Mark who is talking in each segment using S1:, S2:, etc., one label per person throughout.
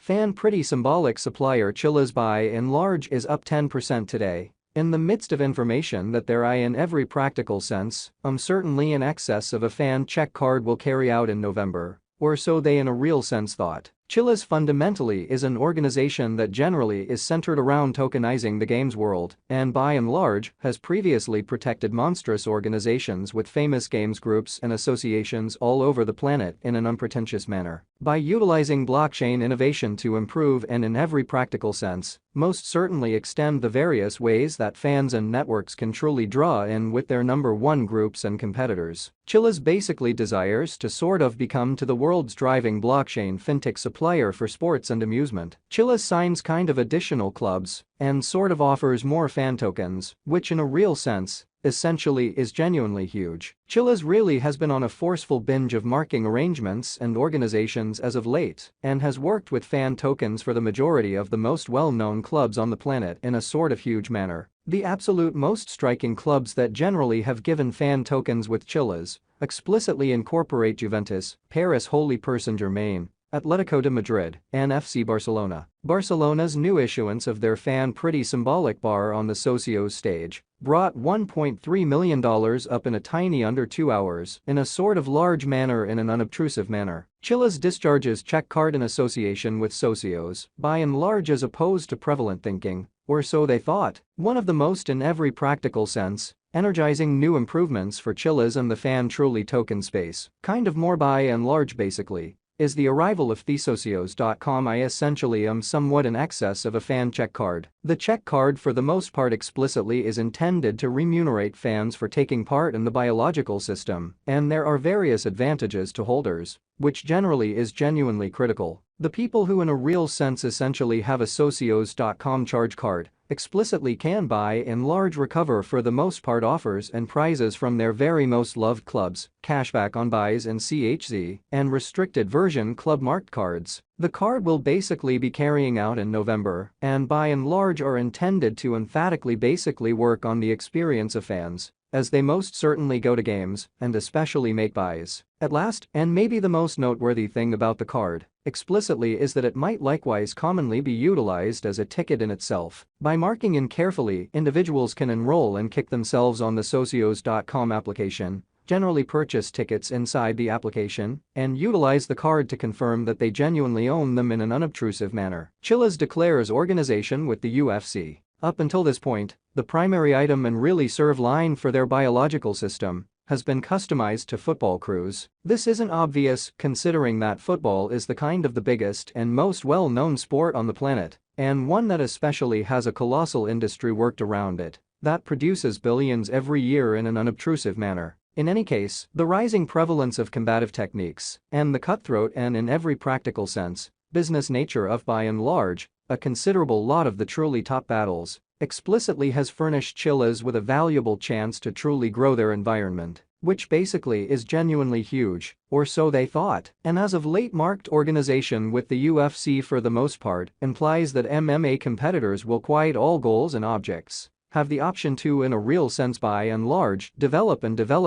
S1: Fan pretty symbolic supplier Chiliz by and large is up 10% today. In the midst of information that there I in every practical sense, certainly in excess of a fan check card will carry out in November, or so they in a real sense thought. Chiliz fundamentally is an organization that generally is centered around tokenizing the games world and by and large has previously protected monstrous organizations with famous games groups and associations all over the planet in an unpretentious manner. By utilizing blockchain innovation to improve and in every practical sense, most certainly extend the various ways that fans and networks can truly draw in with their number one groups and competitors. Chiliz basically desires to sort of become to the world's driving blockchain fintech supplier for sports and amusement. Chiliz signs kind of additional clubs and sort of offers more fan tokens, which in a real sense, essentially is genuinely huge. Chiliz really has been on a forceful binge of marking arrangements and organizations as of late and has worked with fan tokens for the majority of the most well-known clubs on the planet in a sort of huge manner. The absolute most striking clubs that generally have given fan tokens with Chiliz explicitly incorporate Juventus, Paris Holy Saint-Germain, Atletico de Madrid, and FC Barcelona. Barcelona's new issuance of their fan pretty symbolic bar on the Socios stage brought $1.3 million up in a tiny under 2 hours in a sort of large manner in an unobtrusive manner. Chiliz discharges check card in association with Socios, by and large as opposed to prevalent thinking, or so they thought, one of the most in every practical sense, energizing new improvements for Chiliz and the fan truly token space, kind of more by and large basically, is the arrival of thesocios.com. I essentially am somewhat in excess of a fan check card. The check card for the most part explicitly is intended to remunerate fans for taking part in the biological system, and there are various advantages to holders, which generally is genuinely critical. The people who in a real sense essentially have a socios.com charge card explicitly can by and large recover for the most part offers and prizes from their very most loved clubs, cashback on buys in CHZ, and restricted version club marked cards. The card will basically be carrying out in November and by and large are intended to emphatically basically work on the experience of fans, as they most certainly go to games and especially make buys. At last, and maybe the most noteworthy thing about the card, explicitly is that it might likewise commonly be utilized as a ticket in itself. By marking in carefully, individuals can enroll and kick themselves on the socios.com application, generally purchase tickets inside the application, and utilize the card to confirm that they genuinely own them in an unobtrusive manner. Chiliz declares organization with the UFC. Up until this point, the primary item and really serve line for their biological system has been customized to football crews. This isn't obvious considering that football is the kind of the biggest and most well-known sport on the planet, and one that especially has a colossal industry worked around it that produces billions every year in an unobtrusive manner. In any case, the rising prevalence of combative techniques and the cutthroat and in every practical sense, business nature of by and large, a considerable lot of the truly top battles explicitly has furnished Chiliz with a valuable chance to truly grow their environment, which basically is genuinely huge, or so they thought, and as of late marked organization with the UFC for the most part implies that MMA competitors will quiet all goals and objects, have the option to in a real sense by and large develop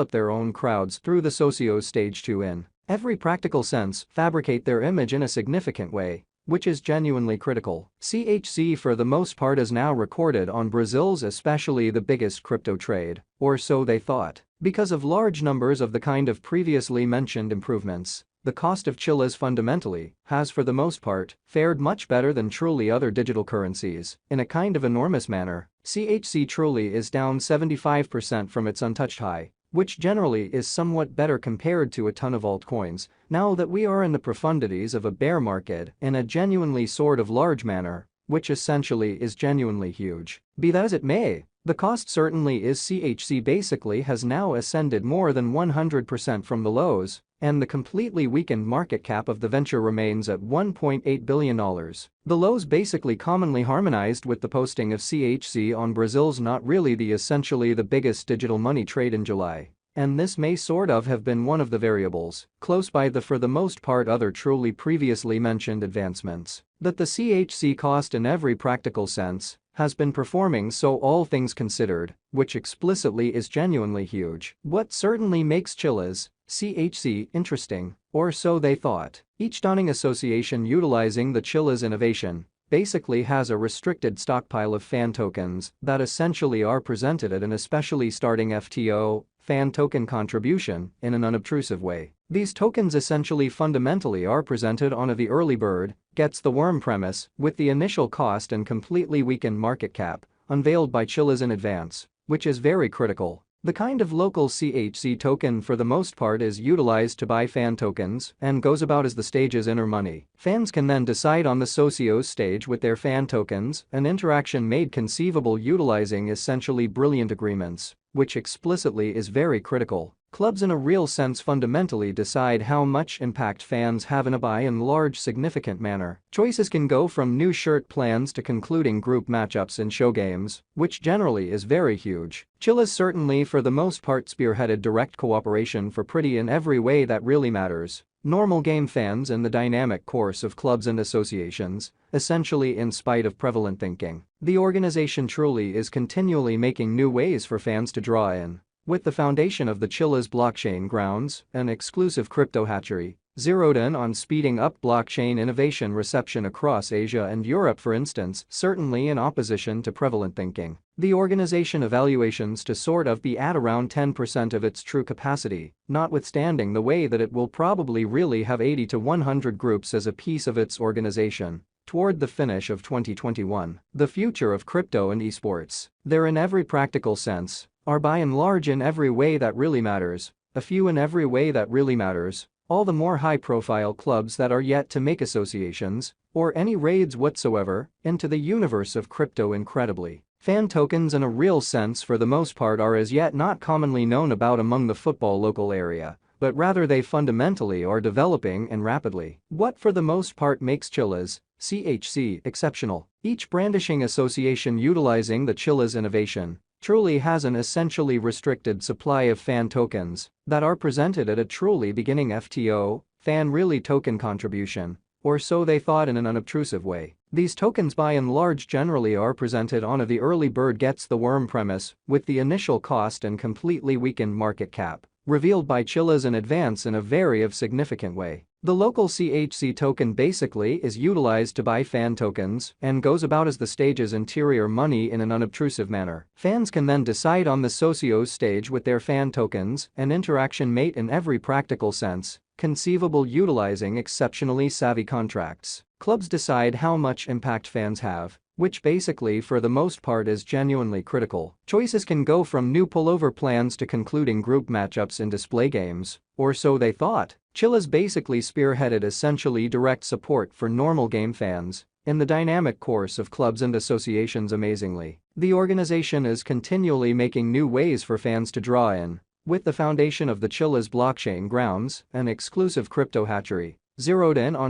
S1: their own crowds through the Socios stage to in every practical sense fabricate their image in a significant way, which is genuinely critical. CHC for the most part is now recorded on Brazil's especially the biggest crypto trade, or so they thought. Because of large numbers of the kind of previously mentioned improvements, the cost of Chiliz fundamentally has for the most part fared much better than truly other digital currencies. In a kind of enormous manner, CHC truly is down 75% from its untouched high, which generally is somewhat better compared to a ton of altcoins, now that we are in the profundities of a bear market in a genuinely sort of large manner, which essentially is genuinely huge. Be that as it may, the cost certainly is CHC basically has now ascended more than 100% from the lows, and the completely weakened market cap of the venture remains at $1.8 billion. The lows basically commonly harmonized with the posting of CHC on Brazil's not really the essentially the biggest digital money trade in July. And this may sort of have been one of the variables, close by the for the most part other truly previously mentioned advancements, that the CHC cost in every practical sense has been performing so all things considered, which explicitly is genuinely huge. What certainly makes Chiliz CHC, interesting, or so they thought. Each stunning association utilizing the Chiliz innovation basically has a restricted stockpile of fan tokens that essentially are presented at an especially starting FTO, fan token contribution, in an unobtrusive way. These tokens essentially fundamentally are presented on a the early bird gets the worm premise with the initial cost and completely weakened market cap unveiled by Chiliz in advance, which is very critical. The kind of local CHC token for the most part is utilized to buy fan tokens and goes about as the stage's inner money. Fans can then decide on the socios stage with their fan tokens, an interaction made conceivable utilizing essentially brilliant agreements, which explicitly is very critical. Clubs in a real sense fundamentally decide how much impact fans have in a by and large significant manner. Choices can go from new shirt plans to concluding group matchups in show games, which generally is very huge. Chiliz certainly for the most part spearheaded direct cooperation for pretty in every way that really matters. Normal game fans in the dynamic course of clubs and associations, essentially in spite of prevalent thinking. The organization truly is continually making new ways for fans to draw in. With the foundation of the Chiliz blockchain grounds, an exclusive crypto hatchery, zeroed in on speeding up blockchain innovation reception across Asia and Europe for instance, certainly in opposition to prevalent thinking. The organization evaluations to sort of be at around 10% of its true capacity, notwithstanding the way that it will probably really have 80 to 100 groups as a piece of its organization. Toward the finish of 2021, the future of crypto and esports, they're in every practical sense, are by and large in every way that really matters, a few in every way that really matters, all the more high-profile clubs that are yet to make associations, or any raids whatsoever, into the universe of crypto incredibly. Fan tokens in a real sense for the most part are as yet not commonly known about among the football local area, but rather they fundamentally are developing and rapidly. What for the most part makes Chiliz, CHC, exceptional. Each brandishing association utilizing the Chiliz innovation truly has an essentially restricted supply of fan tokens that are presented at a truly beginning FTO, fan really token contribution, or so they thought in an unobtrusive way. These tokens by and large generally are presented on a the early bird gets the worm premise with the initial cost and completely weakened market cap, revealed by Chiliz in advance in a very significant way. The local CHC token basically is utilized to buy fan tokens and goes about as the stage's interior money in an unobtrusive manner. Fans can then decide on the socios stage with their fan tokens, an interaction mate in every practical sense, conceivable utilizing exceptionally savvy contracts. Clubs decide how much impact fans have, which basically for the most part is genuinely critical. Choices can go from new pullover plans to concluding group matchups in display games, or so they thought. Chiliz basically spearheaded essentially direct support for normal game fans in the dynamic course of clubs and associations amazingly. The organization is continually making new ways for fans to draw in. With the foundation of the Chiliz blockchain grounds, an exclusive crypto hatchery, zeroed in on